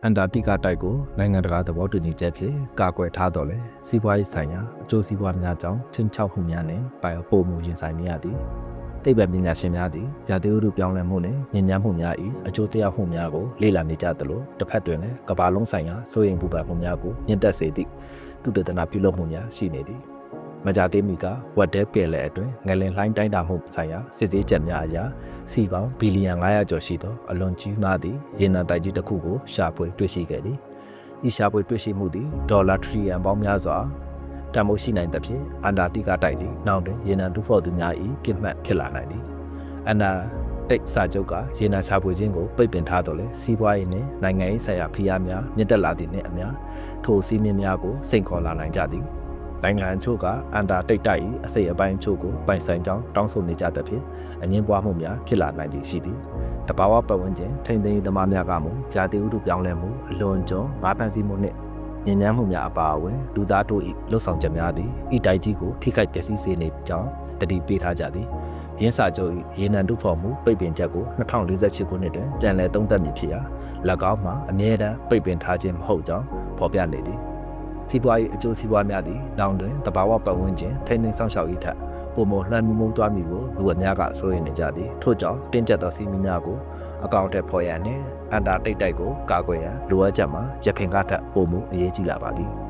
အန်တာတိကတိုက်ကိုနိုင်ငံတကာသဘောတူညီချက်ဖြင့်ကာကွယ်ထားတော်လဲစီးပွားရေးဆိုင်ရာအကျိုးစီးပွားများကြောင့်ချင်းချောက်မှုများနဲ့ပိုမှုရင်ဆိုင်နေရသည်သိပ္ပံပညာရှင်များသည်ရာသီဥတုပြောင်းလဲမှုနဲ့ညဉ့်ညမ်းမှုများ၏အကျိုးသက်ရောက်မှုများကိုလေ့လာနေကြသလိုတစ်ဖက်တွင်လည်းကမ္ဘာလုံးဆိုင်ရာစိုးရိမ်ပူပန်မှုများကိုမြင့်တက်စေသည့်သုတေသနပြုလုပ်မှုများရှိနေသည်မကြသေးမီကဝက်တဲပယ်လယ်အတွင်းငလင်လှိုင်းတိုင်းတာမှုဆိုင်ရာစစ်ဆေးချက်များအရစီပေါင်းဘီလီယံ900ကျော်ရှိသောအလွန်ကြီးမားသည့်ရေနံတိုက်ကြီးတစ်ခုကိုရှာဖွေတွေ့ရှိခဲ့သည်ဤရှာဖွေတွေ့ရှိမှုသည်ဒေါ်လာထရီလီယံပေါင်းများစွာတန်ဖိုးရှိနိုင်သဖြင့်အန်တာတိကတိုက်သည်နောက်တွင်ရေနံတူးဖော်သူများ၏ပြစ်မှတ်ဖြစ်လာနိုင်သည်အန်တာတိတ်စာချုပ်ကရေနံရှာဖွေခြင်းကိုပိတ်ပင်ထားတော်လဲစီးပွားရေးနှင့်နိုင်ငံရေးဆိုင်ရာဖိအားများမြင့်တက်လာသည့်နှင့်အမျှထိုစည်းမျဉ်းများကိုစိန်ခေါ်လာနိုင်ကြသည်နိုင်ငံအချို့ကအန်တာတိတ်တိုက်၏အစိတ်အပိုင်းအချို့ကိုပိုင်ဆိုင်ကြောင်းတောင်းဆိုနေကြသဖြင့်အငြင်းပွားမှုများဖြစ်လာနိုင်သည်ရှိသည်တဘာဝပတ်ဝန်းကျင်ထိန်းသိမ်းရေးသမားများကမူရာသီဥတုပြောင်းလဲမှုအလွန်ကျွံငါးဖန်စီမှုနှင့်ညဉ့်ညမ်းမှုများအပါအဝင်လူသားတို့၏လှုပ်ဆောင်ချက်များသည်ဤတိုက်ကြီးကိုထိခိုက်ပျက်စီးစေနေကြောင်းတတိပေးထားကြသည်ရင်းစာချုပ်၏ရေနံတူးဖော်မှုပိတ်ပင်ချက်ကို2048ခုနှစ်တွင်ပြန်လည်သုံးသပ်မည်ဖြစ်ရာ၎င်းမှာအမြဲတမ်းပိတ်ပင်ထားခြင်းမဟုတ်ကြောင်းဖော်ပြနေသည်စီးပွားရေးအကျိုးစီးပွားများသည့်တောင်တွင်တဘာဝပတ်ဝန်းကျင်ထိန်းသိမ်းဆောင်ရှောက်ရေးထက်ပုံမလှမ်းမှုသွားမည်ကိုလူအများကစိုးရိမ်နေကြသည်ထို့ကြောင့်တင်းကျပ်သောစီးမီများကိုအကောင့်ထဲပေါ်ရန်နှင့်အန်တာတိတ်တိုက်ကိုကာကွယ်ရန်လိုအပ်ချက်မှာရခိုင်ကထက်ပုံမှုအရေးကြီးလာပါသည်